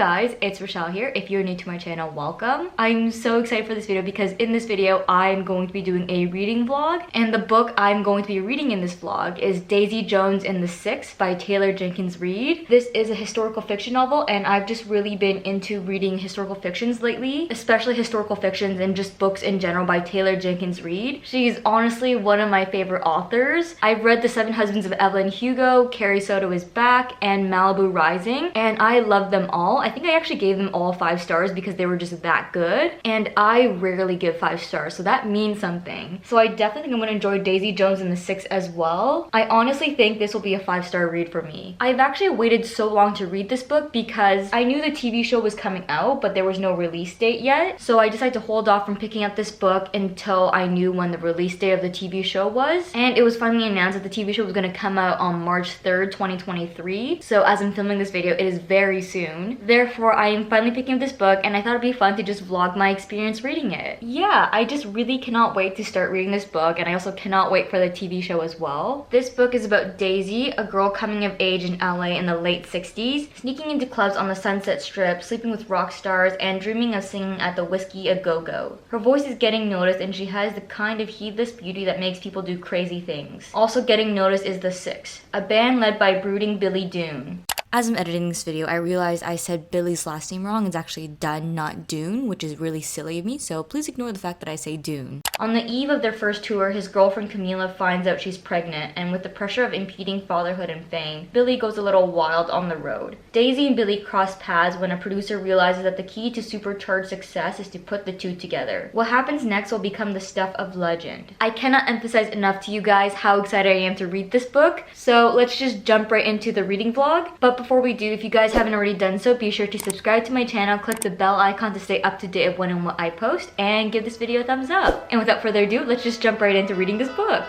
guys, it's Rachelle here. If you're new to my channel, welcome. I'm so excited for this video because in this video, I'm going to be doing a reading vlog. And the book I'm going to be reading in this vlog is Daisy Jones and the Six by Taylor Jenkins Reid. This is a historical fiction novel and I've just really been into reading historical fictions lately, especially historical fictions and just books in general by Taylor Jenkins Reid. She's honestly one of my favorite authors. I've read The Seven Husbands of Evelyn Hugo, Carrie Soto is Back, and Malibu Rising, and I love them all. I think I actually gave them all 5 stars because they were just that good, and I rarely give 5 stars, so that means something. So I definitely think I'm gonna enjoy Daisy Jones and the Six as well. I honestly think this will be a 5-star read for me. I've actually waited so long to read this book because I knew the TV show was coming out, but there was no release date yet, so I decided to hold off from picking up this book until I knew when the release date of the TV show was, and it was finally announced that the TV show was gonna come out on March 3rd, 2023. So as I'm filming this video, it is very soon. Therefore, I am finally picking up this book and I thought it'd be fun to just vlog my experience reading it. Yeah, I just really cannot wait to start reading this book, and I also cannot wait for the TV show as well. This book is about Daisy, a girl coming of age in LA in the late 60s, sneaking into clubs on the Sunset Strip, sleeping with rock stars, and dreaming of singing at the Whiskey A Go-Go. Her voice is getting noticed and she has the kind of heedless beauty that makes people do crazy things. Also getting noticed is the Six, a band led by brooding Billy Dune. As I'm editing this video, I realized I said Billy's last name wrong. It's actually Dunn, not Dune, which is really silly of me, so please ignore the fact that I say Dune. On the eve of their first tour, his girlfriend Camila finds out she's pregnant, and with the pressure of impeding fatherhood and fame, Billy goes a little wild on the road. Daisy and Billy cross paths when a producer realizes that the key to supercharged success is to put the two together. What happens next will become the stuff of legend. I cannot emphasize enough to you guys how excited I am to read this book, so let's just jump right into the reading vlog. But before we do, if you guys haven't already done so, be sure to subscribe to my channel, click the bell icon to stay up to date of when and what I post, and give this video a thumbs up. And without further ado, let's just jump right into reading this book.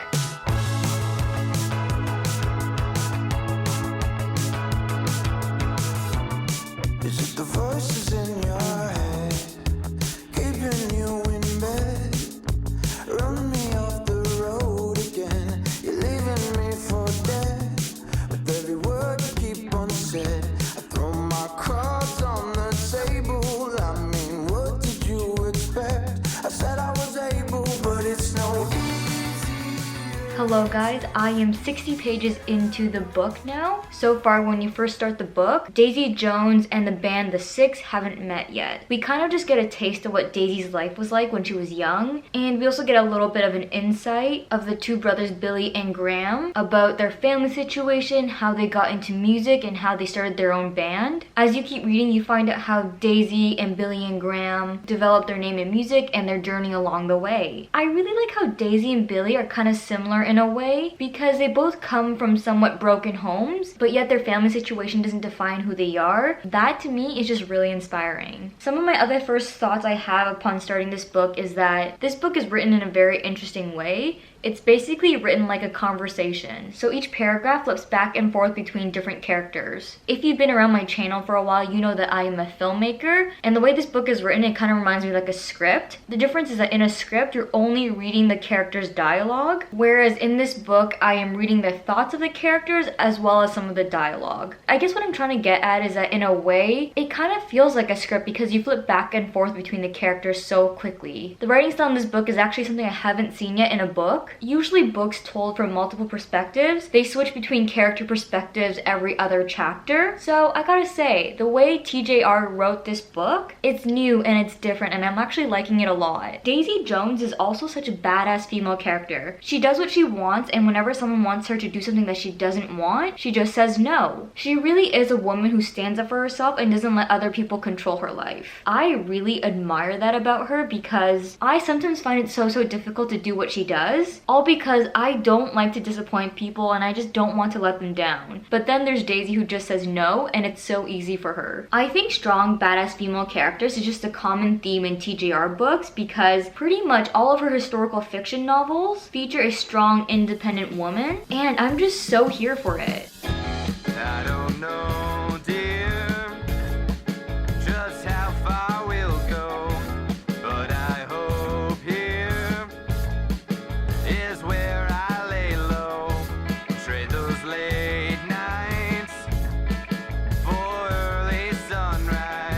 Is it the voices in your head, keeping you in bed, run me off the road again, you're leaving me for dead, with every word you keep unsaid, I throw my cards on the table, I mean, what did you expect? I said I was able, but it's no easy. Hello guys, I am 60 pages into the book now. So far, when you first start the book, Daisy Jones and the band The Six haven't met yet. We kind of just get a taste of what Daisy's life was like when she was young, and we also get a little bit of an insight of the two brothers Billy and Graham about their family situation, how they got into music, and how they started their own band. As you keep reading, you find out how Daisy and Billy and Graham developed their name in music and their journey along the way. I really like how Daisy and Billy are kind of similar in a way because they both come from somewhat broken homes, but yet their family situation doesn't define who they are. That to me is just really inspiring. Some of my other first thoughts I have upon starting this book is that this book is written in a very interesting way. It's basically written like a conversation, so each paragraph flips back and forth between different characters. If you've been around my channel for a while, you know that I am a filmmaker, and the way this book is written, it kind of reminds me like a script. The difference is that in a script, you're only reading the characters' dialogue, whereas in this book, I am reading the thoughts of the characters as well as some of the dialogue. I guess what I'm trying to get at is that in a way, it kind of feels like a script because you flip back and forth between the characters so quickly. The writing style in this book is actually something I haven't seen yet in a book. Usually books told from multiple perspectives, they switch between character perspectives every other chapter. So I gotta say, the way TJR wrote this book, it's new and it's different, and I'm actually liking it a lot. Daisy Jones is also such a badass female character. She does what she wants, and whenever someone wants her to do something that she doesn't want, she just says no. She really is a woman who stands up for herself and doesn't let other people control her life. I really admire that about her because I sometimes find it so difficult to do what she does, all because I don't like to disappoint people and I just don't want to let them down. But then there's Daisy who just says no, and it's so easy for her. I think strong, badass female characters is just a common theme in TJR books because pretty much all of her historical fiction novels feature a strong, independent woman, and I'm just so here for it. I don't know, dear, just how far we'll go, but I hope here is where I lay low, trade those late nights for early sunrise.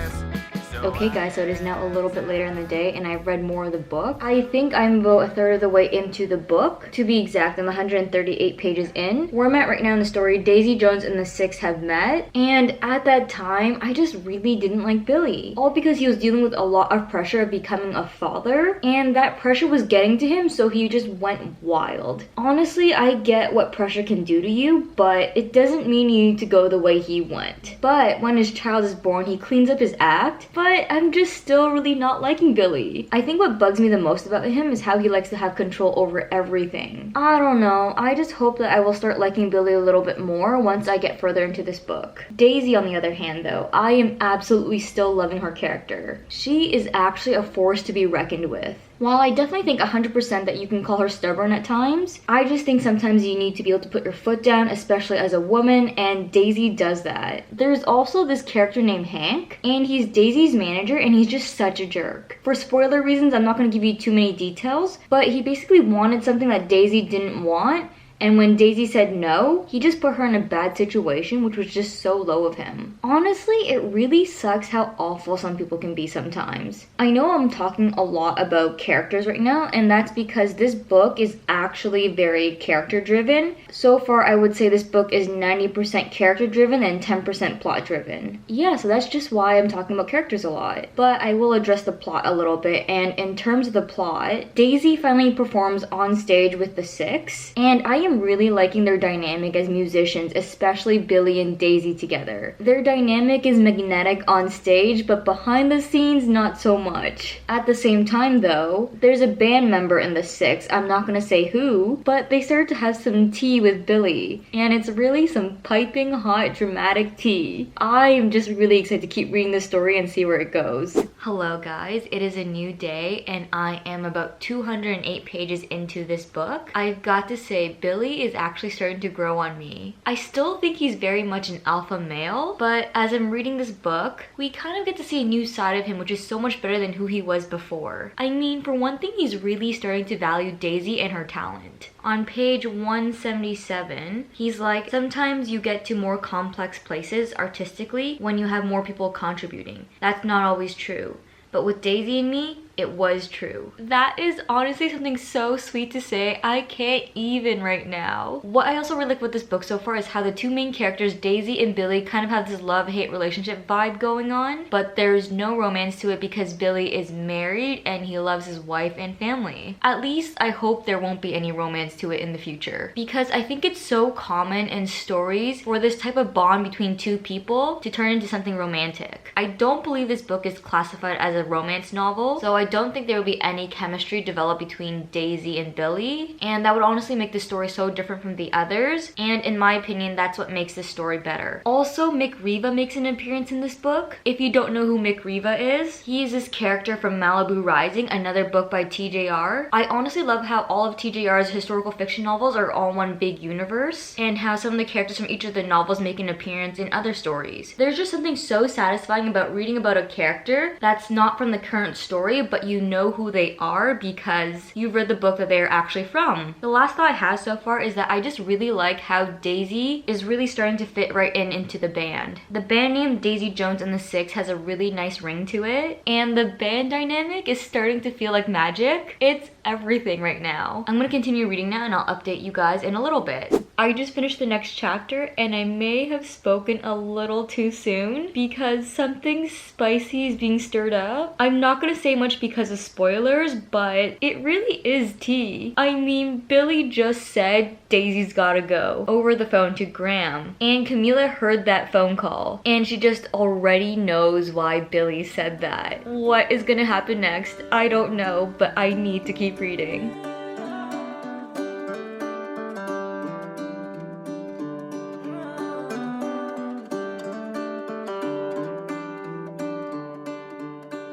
Okay guys, so it is now a little bit later in the day and I've read more of the book. I think I'm about a third of the way into the book. To be exact, I'm 138 pages in. Where I'm at right now in the story, Daisy Jones and the Six have met, and at that time, I just really didn't like Billy. All because he was dealing with a lot of pressure of becoming a father, and that pressure was getting to him, so he just went wild. Honestly, I get what pressure can do to you, but it doesn't mean you need to go the way he went. But when his child is born, he cleans up his act, but I'm just still really not liking Billy. I think what bugs me the most about him is how he likes to have control over everything. I don't know, I just hope that I will start liking Billy a little bit more once I get further into this book. Daisy, on the other hand though, I am absolutely still loving her character. She is actually a force to be reckoned with. While I definitely think 100% that you can call her stubborn at times, I just think sometimes you need to be able to put your foot down, especially as a woman, and Daisy does that. There's also this character named Hank, and he's Daisy's manager, and he's just such a jerk. For spoiler reasons, I'm not going to give you too many details, but he basically wanted something that Daisy didn't want, and when Daisy said no, he just put her in a bad situation, which was just so low of him. Honestly, it really sucks how awful some people can be sometimes. I know I'm talking a lot about characters right now, and that's because this book is actually very character driven. So far, I would say this book is 90% character driven and 10% plot driven. Yeah, so that's just why I'm talking about characters a lot. But I will address the plot a little bit, and in terms of the plot, Daisy finally performs on stage with the Six, and I am really liking their dynamic as musicians, especially Billy and Daisy together. Their dynamic is magnetic on stage, but behind the scenes, not so much. At the same time though, there's a band member in the Six, I'm not gonna say who, but they start to have some tea with Billy, and it's really some piping hot dramatic tea. I am just really excited to keep reading this story and see where it goes. Hello guys, it is a new day and I am about 208 pages into this book. I've got to say, Billy is actually starting to grow on me. I still think he's very much an alpha male, but as I'm reading this book, we kind of get to see a new side of him, which is so much better than who he was before. I mean, for one thing, he's really starting to value Daisy and her talent. On page 177, he's like, sometimes you get to more complex places artistically when you have more people contributing. That's not always true. But with Daisy and me, it was true. That is honestly something so sweet to say. I can't even right now. What I also really like with this book so far is how the two main characters, Daisy and Billy, kind of have this love-hate relationship vibe going on, but there's no romance to it because Billy is married and he loves his wife and family. At least I hope there won't be any romance to it in the future, because I think it's so common in stories for this type of bond between two people to turn into something romantic. I don't believe this book is classified as a romance novel, so I don't think there will be any chemistry developed between Daisy and Billy, and that would honestly make this story so different from the others, and in my opinion, that's what makes this story better. Also, Mick Riva makes an appearance in this book. If you don't know who Mick Riva is, he is this character from Malibu Rising, another book by TJR. I honestly love how all of TJR's historical fiction novels are all one big universe, and how some of the characters from each of the novels make an appearance in other stories. There's just something so satisfying about reading about a character that's not from the current story, but you know who they are because you've read the book that they are actually from. The last thought I have so far is that I just really like how Daisy is really starting to fit right into the band. The band name Daisy Jones and the Six has a really nice ring to it, and the band dynamic is starting to feel like magic. It's everything right now. I'm gonna continue reading now and I'll update you guys in a little bit. I just finished the next chapter and I may have spoken a little too soon because something spicy is being stirred up. I'm not gonna say much because of spoilers, but it really is tea. I mean, Billy just said Daisy's gotta go over the phone to Graham, and Camila heard that phone call and she just already knows why Billy said that. What is gonna happen next? I don't know, but I need to keep reading.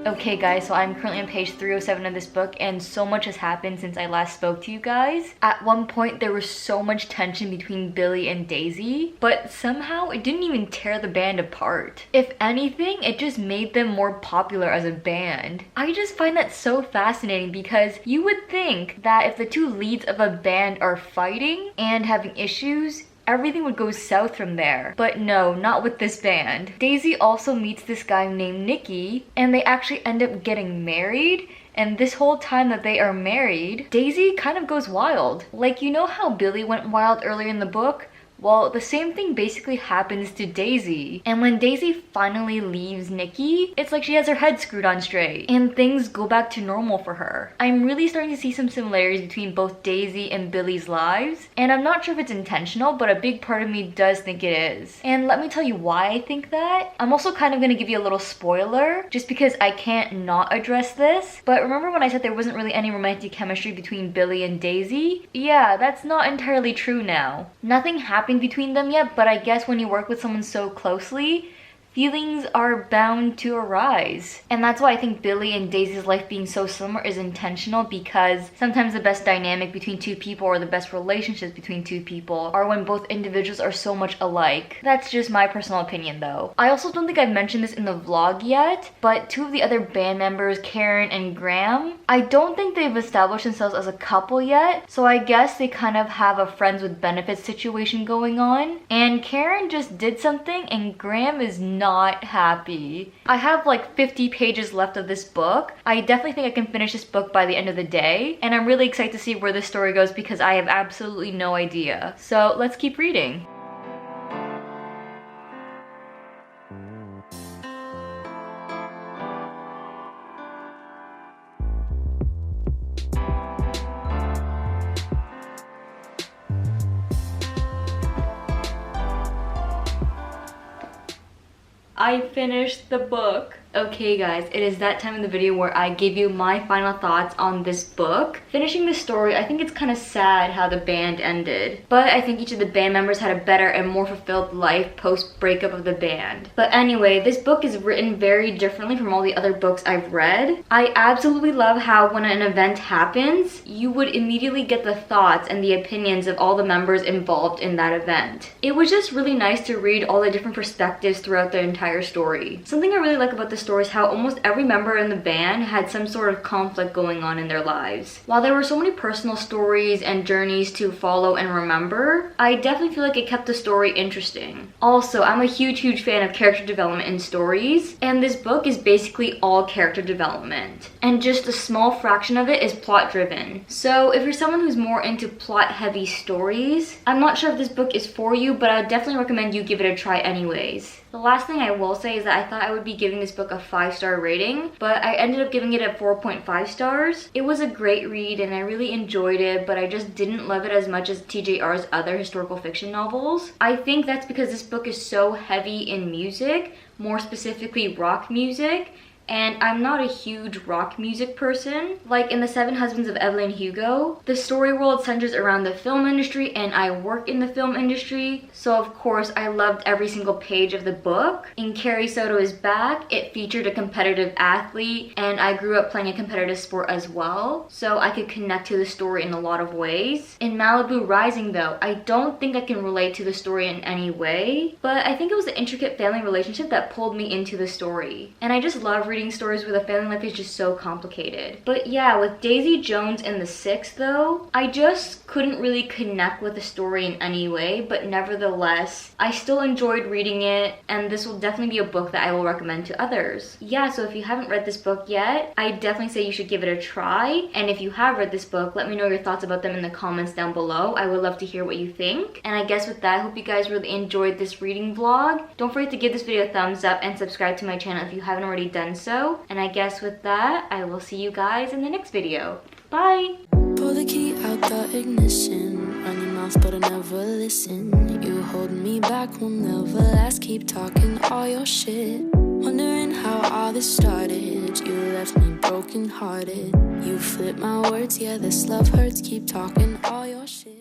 Okay guys, so I'm currently on page 307 of this book and so much has happened since I last spoke to you guys. At one point there was so much tension between Billy and Daisy, but somehow it didn't even tear the band apart. If anything, it just made them more popular as a band. I just find that so fascinating because you would think that if the two leads of a band are fighting and having issues, everything would go south from there. But no, not with this band. Daisy also meets this guy named Nicky, and they actually end up getting married. And this whole time that they are married, Daisy kind of goes wild. Like, you know how Billy went wild earlier in the book? Well, the same thing basically happens to Daisy. And when Daisy finally leaves Nicky, it's like she has her head screwed on straight and things go back to normal for her. I'm really starting to see some similarities between both Daisy and Billy's lives, and I'm not sure if it's intentional, but a big part of me does think it is. And let me tell you why I think that. I'm also kind of gonna give you a little spoiler, just because I can't not address this. But remember when I said there wasn't really any romantic chemistry between Billy and Daisy? Yeah, that's not entirely true now. Nothing happened between them yet, but I guess when you work with someone so closely, feelings are bound to arise. And that's why I think Billy and Daisy's life being so similar is intentional, because sometimes the best dynamic between two people or the best relationships between two people are when both individuals are so much alike. That's just my personal opinion though. I also don't think I've mentioned this in the vlog yet, but two of the other band members, Karen and Graham, I don't think they've established themselves as a couple yet, so I guess they kind of have a friends with benefits situation going on. And Karen just did something and Graham is not happy. I have like 50 pages left of this book. I definitely think I can finish this book by the end of the day, and I'm really excited to see where this story goes because I have absolutely no idea. So let's keep reading. I finished the book. Okay guys, it is that time in the video where I give you my final thoughts on this book. Finishing the story, I think it's kind of sad how the band ended, but I think each of the band members had a better and more fulfilled life post breakup of the band. But anyway, this book is written very differently from all the other books I've read. I absolutely love how when an event happens, you would immediately get the thoughts and the opinions of all the members involved in that event. It was just really nice to read all the different perspectives throughout the entire story. Something I really like about this story is how almost every member in the band had some sort of conflict going on in their lives. While there were so many personal stories and journeys to follow and remember, I definitely feel like it kept the story interesting. Also, I'm a huge fan of character development in stories, and this book is basically all character development. And just a small fraction of it is plot driven. So if you're someone who's more into plot heavy stories, I'm not sure if this book is for you, but I definitely recommend you give it a try anyways. The last thing I will say is that I thought I would be giving this book a 5-star rating, but I ended up giving it a 4.5 stars. It was a great read and I really enjoyed it, but I just didn't love it as much as TJR's other historical fiction novels. I think that's because this book is so heavy in music, more specifically rock music, and I'm not a huge rock music person. Like in The Seven Husbands of Evelyn Hugo, the story world centers around the film industry and I work in the film industry, so of course I loved every single page of the book. In Carrie Soto is Back, it featured a competitive athlete and I grew up playing a competitive sport as well, so I could connect to the story in a lot of ways. In Malibu Rising though, I don't think I can relate to the story in any way, but I think it was the intricate family relationship that pulled me into the story. And I just love reading stories where the family life is just so complicated. But yeah, with Daisy Jones and the Six though, I just couldn't really connect with the story in any way, but nevertheless, I still enjoyed reading it, and this will definitely be a book that I will recommend to others. Yeah, so if you haven't read this book yet, I definitely say you should give it a try, and if you have read this book, let me know your thoughts about them in the comments down below. I would love to hear what you think. And I guess with that, I hope you guys really enjoyed this reading vlog. Don't forget to give this video a thumbs up and subscribe to my channel if you haven't already done so. And I guess with that, I will see you guys in the next video. Bye! Pull the key out the ignition, run your mouth but I never listen. You hold me back, will never last, keep talking all your shit. Wondering how all this started, you left me broken hearted. You flip my words, yeah this love hurts, keep talking all your shit.